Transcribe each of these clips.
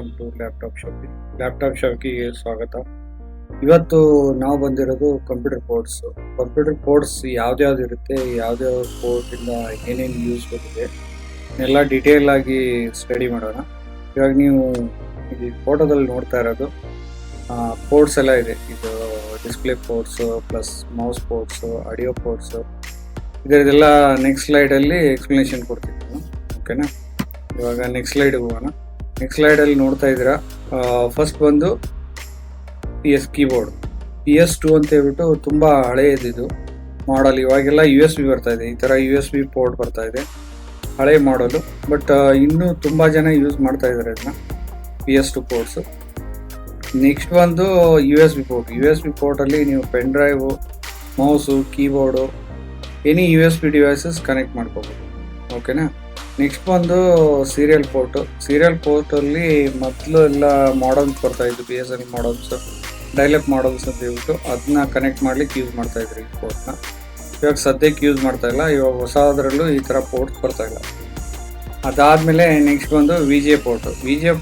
Welcome to laptop ಶಾಪಿಗೆ ಸ್ವಾಗತ. ಇವತ್ತು ನಾವು ಬಂದಿರೋದು ಕಂಪ್ಯೂಟರ್ ಪೋರ್ಟ್ಸ್ ಯಾವ್ದು ಇರುತ್ತೆ, ಯಾವ್ದಾವ ಪೋರ್ಟಿಂದ ಏನೇನು ಯೂಸ್ ಬರುತ್ತೆ ಎಲ್ಲ ಡೀಟೇಲ್ ಆಗಿ ಸ್ಟಡಿ ಮಾಡೋಣ. ಇವಾಗ ನೀವು ಈ ಫೋಟೋದಲ್ಲಿ ನೋಡ್ತಾ ಇರೋದು ಪೋರ್ಟ್ಸ್ ಎಲ್ಲ ಇದೆ. ಇದು display ports plus mouse ports, audio ports, ಇದರದೆಲ್ಲ ನೆಕ್ಸ್ಟ್ ಸ್ಲೈಡಲ್ಲಿ ಎಕ್ಸ್ಪ್ಲನೇಷನ್ ಕೊಡ್ತಿದ್ದೀನಿ. ಓಕೆನಾ, ಇವಾಗ ನೆಕ್ಸ್ಟ್ ಸ್ಲೈಡ್ ಹೋಗೋಣ. ನೆಕ್ಸ್ಟ್ ಸ್ಲೈಡಲ್ಲಿ ನೋಡ್ತಾ ಇದ್ದೀರಾ, ಫಸ್ಟ್ ಬಂದು PS ಕೀಬೋರ್ಡ್ PS2 ಅಂತ ಹೇಳ್ಬಿಟ್ಟು ತುಂಬ ಹಳೆಯದಿದು ಮಾಡಲ್. ಇವಾಗೆಲ್ಲ USB ಬರ್ತಾ ಇದೆ, ಈ ಥರ USB ಪೋರ್ಟ್ ಬರ್ತಾ ಇದೆ, ಹಳೆ ಮಾಡಲು. ಬಟ್ ಇನ್ನೂ ತುಂಬ ಜನ ಯೂಸ್ ಮಾಡ್ತಾ ಇದ್ದಾರೆ ಇದನ್ನ, PS2 ಪೋರ್ಟ್ಸು. ನೆಕ್ಸ್ಟ್ ಬಂದು USB ಪೋರ್ಟಲ್ಲಿ ನೀವು pen drive, mouse, keyboard, any USB devices connect ಮಾಡ್ಕೋಬೋದು. ಓಕೆನಾ. ನೆಕ್ಸ್ಟ್ ಬಂದು ಸೀರಿಯಲ್ ಪೋರ್ಟಲ್ಲಿ ಮೊದಲು ಎಲ್ಲ ಮಾಡಲ್ಸ್ ಬರ್ತಾ ಇದ್ದು, BSNL ಮಾಡಲ್ಸ್, ಡೈಲಪ್ ಮಾಡಲ್ಸ್ ಅಂತ ಹೇಳ್ಬಿಟ್ಟು ಅದನ್ನ ಕನೆಕ್ಟ್ ಮಾಡ್ಲಿಕ್ಕೆ ಯೂಸ್ ಮಾಡ್ತಾ ಇದ್ರು ಈ ಪೋರ್ಟ್ನ. ಇವಾಗ ಸದ್ಯಕ್ಕೆ ಯೂಸ್ ಮಾಡ್ತಾ ಇಲ್ಲ, ಇವಾಗ ಹೊಸದ್ರಲ್ಲೂ ಈ ಥರ ಪೋರ್ಟ್ಸ್ ಬರ್ತಾ ಇಲ್ಲ. ಅದಾದಮೇಲೆ ನೆಕ್ಸ್ಟ್ ಬಂದು VGA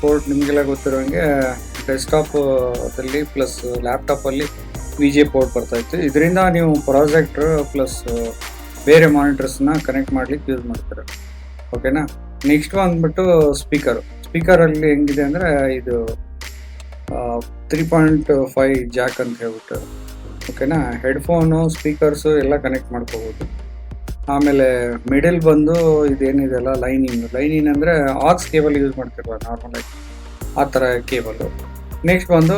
ಪೋರ್ಟ್ ನಿಮಗೆಲ್ಲ ಗೊತ್ತಿರೋಂಗೆ ಡೆಸ್ಕ್ಟಾಪಲ್ಲಿ ಪ್ಲಸ್ ಲ್ಯಾಪ್ಟಾಪಲ್ಲಿ VGA ಪೋರ್ಟ್ ಬರ್ತಾ ಇತ್ತು. ಇದರಿಂದ ನೀವು ಪ್ರಾಜೆಕ್ಟರ್ ಪ್ಲಸ್ ಬೇರೆ ಮಾನಿಟರ್ಸ್ನ ಕನೆಕ್ಟ್ ಮಾಡ್ಲಿಕ್ಕೆ ಯೂಸ್ ಮಾಡ್ತಾರೆ. ಓಕೆನಾ. ನೆಕ್ಸ್ಟ್ ಬಂದ್ಬಿಟ್ಟು ಸ್ಪೀಕರಲ್ಲಿ ಹೆಂಗಿದೆ ಅಂದರೆ ಇದು 3.5 ಜಾಕ್ ಅಂತ ಹೇಳ್ಬಿಟ್ಟು. ಓಕೆನಾ. ಹೆಡ್ಫೋನು, ಸ್ಪೀಕರ್ಸು ಎಲ್ಲ ಕನೆಕ್ಟ್ ಮಾಡ್ಕೋಬೋದು. ಆಮೇಲೆ ಮಿಡಲ್ ಬಂದು ಇದೇನಿದೆಲ್ಲ ಲೈನಿಂಗ್ ಅಂದರೆ ಆಕ್ಸ್ ಕೇಬಲ್ ಯೂಸ್ ಮಾಡ್ತಿರಲ್ಲ ನಾರ್ಮಲಾಗಿ, ಆ ಥರ ಕೇಬಲು. ನೆಕ್ಸ್ಟ್ ಬಂದು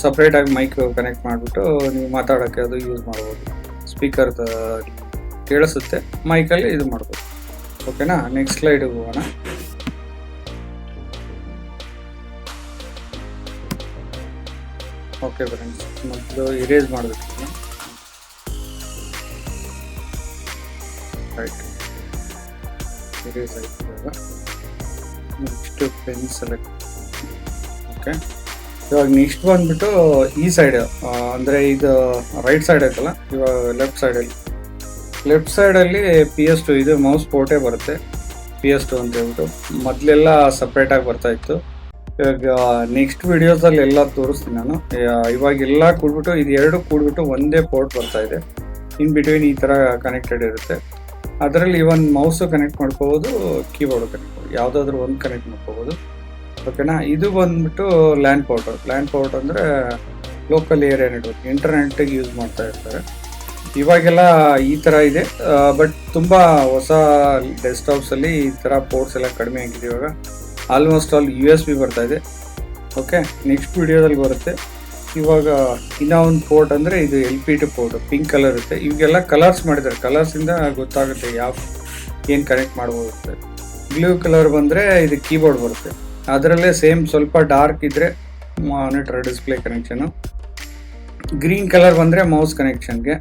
ಸಪ್ರೇಟಾಗಿ ಮೈಕ್ ಕನೆಕ್ಟ್ ಮಾಡಿಬಿಟ್ಟು ನೀವು ಮಾತಾಡೋಕ್ಕೆ ಅದು ಯೂಸ್ ಮಾಡ್ಬೋದು. ಸ್ಪೀಕರ್ ಕೇಳಿಸುತ್ತೆ, ಮೈಕಲ್ಲಿ ಇದು ಮಾಡ್ಬೋದು. ಓಕೆನಾ. ನೆಕ್ಸ್ಟ್ ಸ್ಲೈಡ್ ಹೋಗೋಣ. ಓಕೆ ಫ್ರೆಂಡ್ಸ್, ಮೊದಲು ಇರೇಸ್ ಮಾಡಬೇಕು. ರೈಟ್, ಇರೇಸ್ ಆಯ್ತು. ಇವಾಗ ನೆಕ್ಸ್ಟ್ ಪೆನ್ ಸೆಲೆಕ್ಟ್. ಓಕೆ, ಇವಾಗ ನೆಕ್ಸ್ಟ್ ಬಂದ್ಬಿಟ್ಟು ಈ ಸೈಡ್ ಅಂದರೆ ಇದು ರೈಟ್ ಸೈಡ್ ಆಯ್ತಲ್ಲ, ಇವಾಗ ಲೆಫ್ಟ್ ಸೈಡಲ್ಲಿ PS2 ಇದು ಮೌಸ್ ಪೋರ್ಟೇ ಬರುತ್ತೆ. PS2 ಅಂತ ಹೇಳ್ಬಿಟ್ಟು ಮೊದಲೆಲ್ಲ ಸಪ್ರೇಟಾಗಿ ಬರ್ತಾ ಇತ್ತು. ಇವಾಗ ನೆಕ್ಸ್ಟ್ ವಿಡಿಯೋಸಲ್ಲಿ ಎಲ್ಲ ತೋರಿಸ್ತೀನಿ ನಾನು. ಇವಾಗೆಲ್ಲ ಕೂಡ್ಬಿಟ್ಟು ಇದು ಎರಡು ಕೂಡ್ಬಿಟ್ಟು ಒಂದೇ ಪೋರ್ಟ್ ಬರ್ತಾ ಇದೆ. ಇನ್ ಬಿಟ್ವೀನ್ ಈ ಥರ ಕನೆಕ್ಟೆಡ್ ಇರುತ್ತೆ. ಅದರಲ್ಲಿ ಇವನ್ ಮೌಸು ಕನೆಕ್ಟ್ ಮಾಡ್ಕೋಬೋದು, ಕೀಬೋರ್ಡು ಕನೆಕ್ಟ್ ಮಾಡ್ಬೋದು, ಯಾವುದಾದ್ರೂ ಒಂದು ಕನೆಕ್ಟ್ ಮಾಡ್ಕೋಬೋದು. ಓಕೆನಾ. ಇದು ಬಂದ್ಬಿಟ್ಟು ಲ್ಯಾನ್ ಪೋರ್ಟ್ ಅಂದರೆ ಲೋಕಲ್ ಏರಿಯಾ ನೆಟ್ವರ್ಕ್, ಇಂಟರ್ನೆಟ್ಗೆ ಯೂಸ್ ಮಾಡ್ತಾ ಇರ್ತಾರೆ. ಇವಾಗೆಲ್ಲ ಈ ಥರ ಇದೆ, ಬಟ್ ತುಂಬ ಹೊಸ ಡೆಸ್ಕ್ಟಾಪ್ಸಲ್ಲಿ ಈ ಥರ ಪೋರ್ಟ್ಸ್ ಎಲ್ಲ ಕಡಿಮೆ ಆಗಿದೆ. ಇವಾಗ ಆಲ್ಮೋಸ್ಟ್ ಆಲ್ USB ಬರ್ತಾ ಇದೆ. ಓಕೆ, ನೆಕ್ಸ್ಟ್ ವಿಡಿಯೋದಲ್ಲಿ ಬರುತ್ತೆ. ಇವಾಗ ಇನ್ನೂ ಒಂದು ಪೋರ್ಟ್ ಅಂದರೆ ಇದು LPT ಪೋರ್ಟ್, ಪಿಂಕ್ ಕಲರ್ ಇರುತ್ತೆ. ಇವಾಗೆಲ್ಲ ಕಲರ್ಸ್ ಮಾಡಿದ್ದಾರೆ, ಕಲರ್ಸಿಂದ ಗೊತ್ತಾಗುತ್ತೆ ಏನು ಕನೆಕ್ಟ್ ಮಾಡ್ಬೋದು. ಬ್ಲೂ ಕಲರ್ ಬಂದರೆ ಇದು ಕೀಬೋರ್ಡ್ ಬರುತ್ತೆ. ಅದರಲ್ಲೇ ಸೇಮ್ ಸ್ವಲ್ಪ ಡಾರ್ಕ್ ಇದ್ದರೆ monitor display connection. Green colour ಬಂದರೆ ಮೌಸ್ ಕನೆಕ್ಷನ್ಗೆ.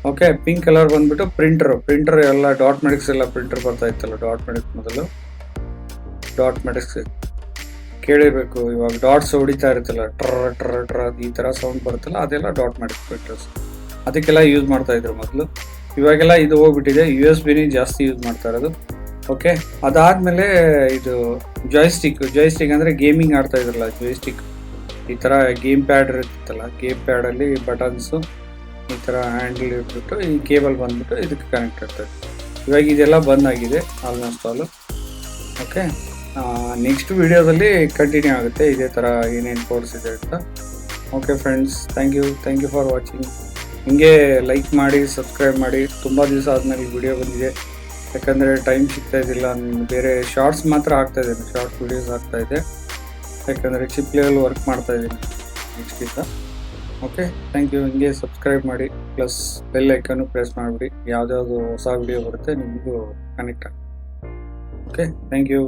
ಓಕೆ, ಪಿಂಕ್ ಕಲರ್ ಬಂದ್ಬಿಟ್ಟು ಪ್ರಿಂಟರ್ ಎಲ್ಲ ಡಾಟ್ ಮೆಡಿಕ್ಸ್ ಎಲ್ಲ ಪ್ರಿಂಟರ್ ಬರ್ತಾ ಇತ್ತಲ್ಲ, ಮೊದಲು ಡಾಟ್ ಮೆಡಿಕ್ಸ್ ಕೇಳಿರಬೇಕು. ಇವಾಗ ಡಾಟ್ಸ್ ಹೊಡಿತಾ ಇರುತ್ತಲ್ಲ, ಟ್ರ ಈ ಥರ ಸೌಂಡ್ ಬರುತ್ತಲ್ಲ, ಅದೆಲ್ಲ ಡಾಟ್ ಮೆಡಿಕ್ಸ್ ಪ್ರಿಂಟರ್ಸ್, ಅದಕ್ಕೆಲ್ಲ ಯೂಸ್ ಮಾಡ್ತಾ ಇದ್ರು ಮೊದಲು. ಇವಾಗೆಲ್ಲ ಇದು ಹೋಗ್ಬಿಟ್ಟಿದೆ, USB ಜಾಸ್ತಿ ಯೂಸ್ ಮಾಡ್ತಾ ಇರೋದು. ಓಕೆ, ಅದಾದಮೇಲೆ ಇದು ಜಾಯ್ಸ್ಟಿಕ್ ಅಂದರೆ ಗೇಮಿಂಗ್ ಆಡ್ತಾ ಇದ್ರಲ್ಲ, ಈ ಥರ ಗೇಮ್ ಪ್ಯಾಡ್ ಇರುತ್ತಲ್ಲ, ಗೇಮ್ ಪ್ಯಾಡಲ್ಲಿ ಬಟನ್ಸು ಈ ಥರ ಹ್ಯಾಂಡಲ್ ಇಟ್ಬಿಟ್ಟು ಈ ಕೇಬಲ್ ಬಂದ್ಬಿಟ್ಟು ಇದಕ್ಕೆ ಕನೆಕ್ಟ್ ಆಗ್ತದೆ. ಇವಾಗ ಇದೆಲ್ಲ ಬಂದ್ ಆಗಿದೆ ಆಲ್ಮೋಸ್ಟ್ ಆಲು. ಓಕೆ, ನೆಕ್ಸ್ಟ್ ವಿಡಿಯೋದಲ್ಲಿ ಕಂಟಿನ್ಯೂ ಆಗುತ್ತೆ ಇದೇ ಥರ ಏನೇನು ಕೋರ್ಸ್ ಇದೆ ಅಂತ. Okay friends, thank you for watching. ಹಿಂಗೆ ಲೈಕ್ ಮಾಡಿ, ಸಬ್ಸ್ಕ್ರೈಬ್ ಮಾಡಿ. ತುಂಬ ದಿವಸ ಆದಮೇಲೆ ವಿಡಿಯೋ ಬಂದಿದೆ, ಯಾಕಂದರೆ ಟೈಮ್ ಸಿಗ್ತಾ ಇದ್ದಿಲ್ಲ. ಬೇರೆ ಶಾರ್ಟ್ಸ್ ಮಾತ್ರ ಆಗ್ತಾಯಿದ್ದೀನಿ, ಶಾರ್ಟ್ಸ್ ವಿಡಿಯೋಸ್ ಆಗ್ತಾಯಿದೆ, ಯಾಕಂದರೆ ಚಿಪ್ ಲೆವೆಲ್ ವರ್ಕ್ ಮಾಡ್ತಾ ಇದ್ದೀನಿ ನೆಕ್ಸ್ಟ್ ಇಂದ. Okay, thank you. ಹಿಂಗೆ ಸಬ್ಸ್ಕ್ರೈಬ್ ಮಾಡಿ, ಪ್ಲಸ್ ಬೆಲ್ ಐಕನ್ನು ಪ್ರೆಸ್ ಮಾಡಿಬಿಡಿ. ಯಾವುದ್ಯಾವುದು ಹೊಸ ವಿಡಿಯೋ ಬರುತ್ತೆ ನಿಮಗೂ ಕನೆಕ್ಟ್ ಆಗಿ. Okay, thank you.